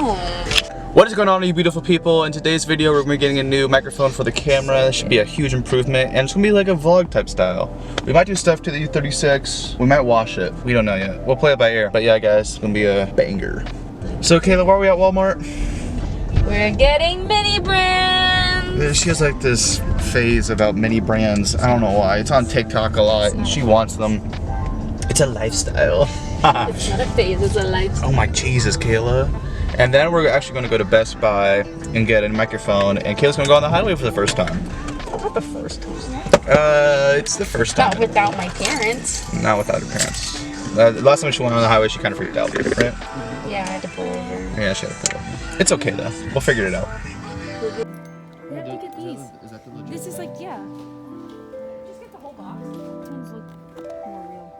No. What is going on, you beautiful people? In today's video, we're going to be getting a new microphone for the camera. It should be a huge improvement, and it's going to be like a vlog type style. We might do stuff to the U36. We might wash it. We don't know yet. We'll play it by ear. But yeah, guys, it's going to be a banger. So, Kayla, why are we at Walmart? We're getting mini brands. She has like this phase about mini brands. I don't know why. It's on TikTok a lot, and she wants them. It's a lifestyle. It's not a phase, it's a lifestyle. Oh my Jesus, Kayla. And then we're actually going to go to Best Buy and get a microphone, and Kayla's going to go on the highway for the first time. Not the first time. It's the first time. Not without my parents. Not without her parents. The last time she went on the highway, she kind of freaked out, right? Yeah, I had to pull over. Yeah, she had to pull over. It's okay though. We'll figure it out. Yeah, look at these. This is like, yeah. Just get the whole box. These ones look more real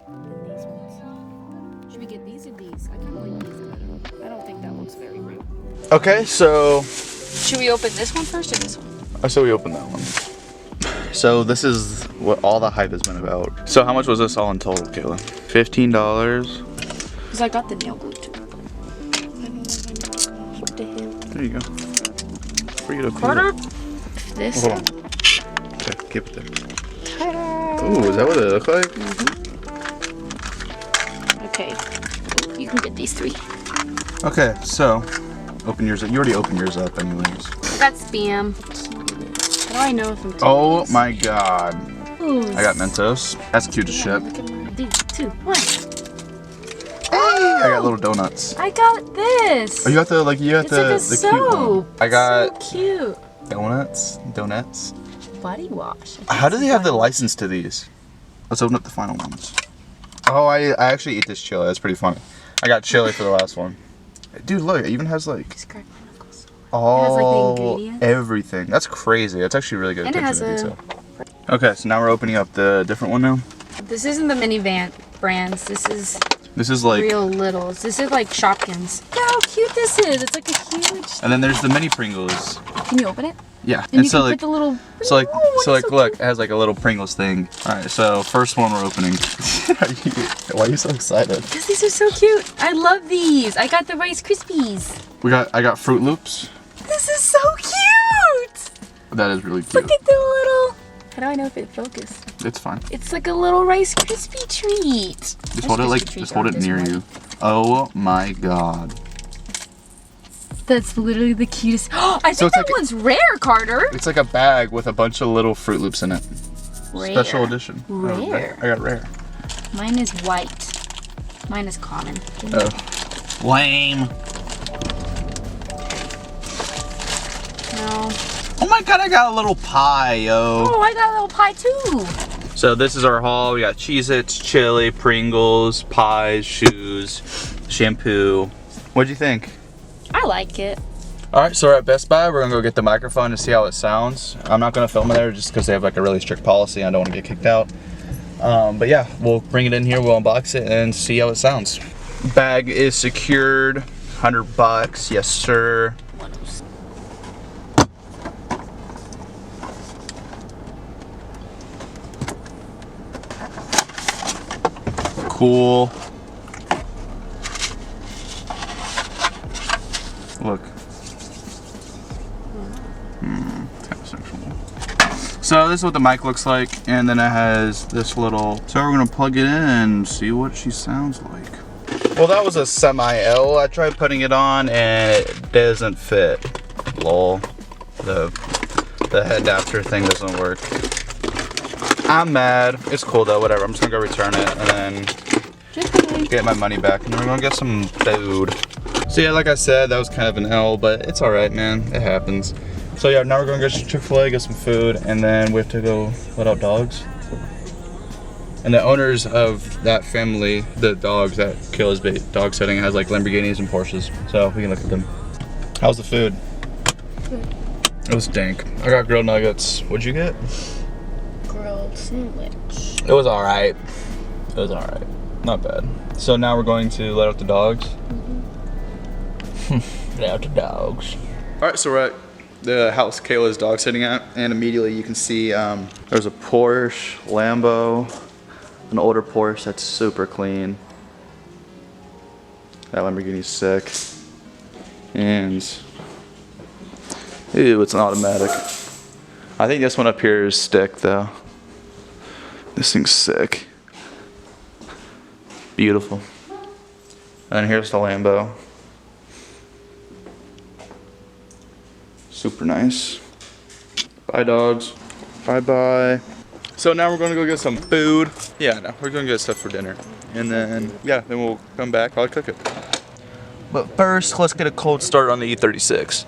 than these ones. Should we get these or these? I kind of like these. I don't think that looks very real. Okay, so Should we open this one first or this one? I say we open that one. So this is what all the hype has been about. So how much was this all in total, Kayla? $15. Because I got the nail glue too. There you go. For you to Carter? This. Hold on. Okay, keep it there. Ooh, is that what it looks like? Okay. You can get these three. Okay, so open yours up. You already opened yours up anyways. That's spam. How do I know if I'm doing Oh this? my god. Ooh, I got Mentos. That's cute as shit. Look at mine. These two. What? I got little donuts. I got this. Oh, you got the like It's like a the cute one. soap. I got So cute. donuts. Body wash. How do they have the license to these? Let's open up the final ones. Oh, I actually eat this chili. That's pretty funny. I got chili for the last one. Dude, look, it even has like Just crack my knuckles. all the ingredients. everything. That's crazy. That's actually really good And it attention has to a- detail. Okay, so now we're opening up the different one now. This isn't the minivan brands. This is This is like, real littles. This is like Shopkins. Look how cute this is. It's like a huge. and then there's the mini Pringles. Can you open it? Yeah, And you so can like, put the little. so like, Oh, so like, it's look, cute. it has like a little Pringles thing. All right, so first one we're opening. Why are you so excited? Because these are so cute. I love these. I got the Rice Krispies. I got Fruit Loops. This is so cute. That is really cute. Look at the little. How do I know if it focused? It's fine. It's like a little Rice Krispie treat. Just hold it like, just hold it near you. Oh my god. That's literally the cutest. Oh, I So think it's that like one's rare, Carter. It's like a bag with a bunch of little Fruit Loops in it. Rare. Special edition. Rare. I got rare. Mine is white. Mine is common. Oh. Lame. No. Oh my god, I got a little pie, yo. Oh, I got a little pie too. So this is our haul. We got Cheez-Its, chili, Pringles, pies, shoes, shampoo. What'd you think? I like it. Alright, so we're at Best Buy. We're gonna go get the microphone to see how it sounds. I'm not gonna film it there just because they have like a really strict policy. I don't want to get kicked out. But yeah, we'll bring it in here, we'll unbox it and see how it sounds. Bag is secured, $100. Yes, sir. Cool. Look. Kind of sexual. So this is what the mic looks like, and then it has this little. So we're gonna plug it in and see what she sounds like. Well, that was a semi-L. I tried putting it on and it doesn't fit. Lol. The head adapter thing doesn't work. I'm mad. It's cool though. Whatever. I'm just gonna go return it and then get my money back, and then we're gonna get some food. So yeah, like I said, that was kind of an L, but it's all right, man. It happens. So yeah, now we're gonna go to Chick-fil-A, get some food, and then we have to go let out dogs. And the owners of that family, the dogs that Kayla's dog sitting, has like Lamborghinis and Porsches, so we can look at them. How's the food? Good. It was dank. I got grilled nuggets. What'd you get? Grilled sandwich. It was all right. It was all right. Not bad. So now we're going to let out the dogs. Let out the dogs. All right, so we're at the house Kayla's dog sitting at, and immediately you can see there's a Porsche, Lambo, an older Porsche that's super clean. That Lamborghini's sick. And ew, it's an automatic. I think this one up here is stick though. This thing's sick. Beautiful. And here's the Lambo. Super nice. Bye dogs. Bye bye. So now we're gonna go get some food. Yeah, no, we're gonna get stuff for dinner. And then, yeah, then we'll come back, probably cook it. But first, let's get a cold start on the E36.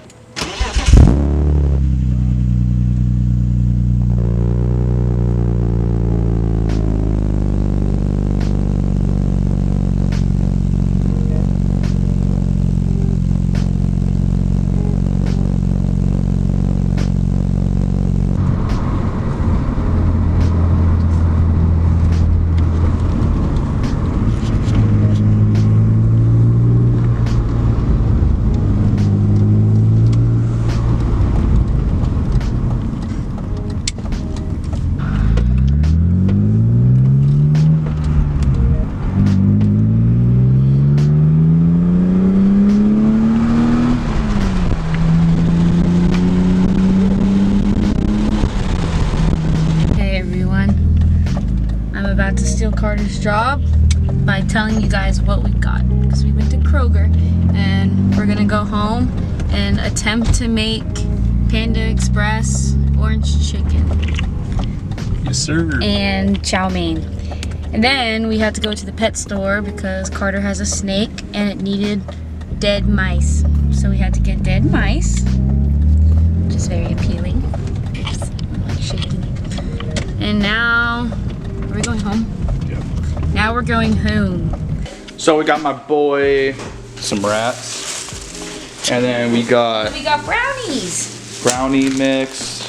About to steal Carter's job by telling you guys what we got, because we went to Kroger and we're gonna go home and attempt to make Panda Express orange chicken. Yes, sir. And chow mein. And then we had to go to the pet store because Carter has a snake and it needed dead mice. So we had to get dead mice, which is very appealing. Oops, I'm like shaking. And now we're going home. Yeah. Now we're going home. So we got my boy some rats, and then we got brownies. brownie mix,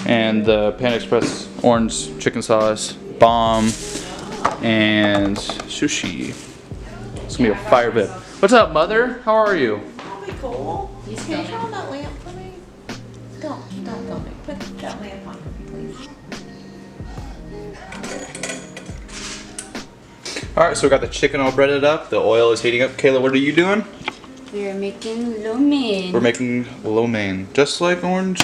and the Panda Express orange chicken sauce, bomb, and sushi. It's gonna be a fire bit. What's up, mother? How are you? That'll be cool. Can you turn on that lamp for me? Don't. Put that lamp on for me, please. All right, so we got the chicken all breaded up. The oil is heating up. Kayla, what are you doing? We're making lo mein. We're making lo mein, just like orange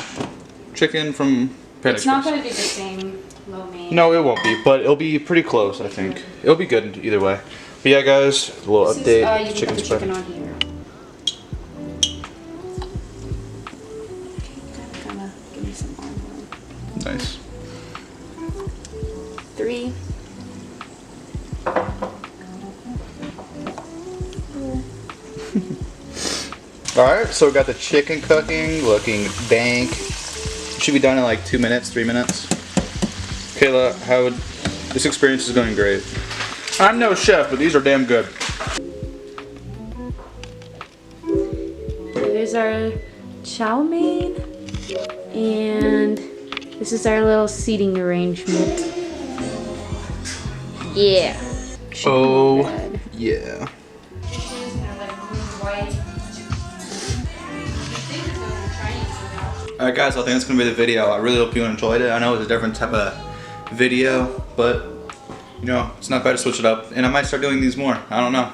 chicken from Panda It's not Express. gonna be the same lo mein. No, it won't be, but it'll be pretty close, I think. It'll be good either way. But yeah, guys, a little This update. is, you Chicken put the spread. chicken on here. Kinda give me some olive oil. Nice. 3. All right, so we got the chicken cooking, looking dank. Should be done in like 2 minutes, 3 minutes. Kayla, this experience is going great. I'm no chef, but these are damn good. There's our chow mein, and this is our little seating arrangement. Yeah. Oh, yeah. Alright guys, I think that's going to be the video. I really hope you enjoyed it. I know it was a different type of video, but you know, it's not bad to switch it up. And I might start doing these more. I don't know.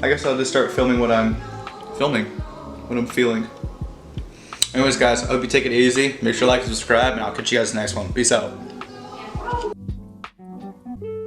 I guess I'll just start filming what I'm feeling. Anyways guys, I hope you take it easy. Make sure to like and subscribe, and I'll catch you guys in the next one. Peace out.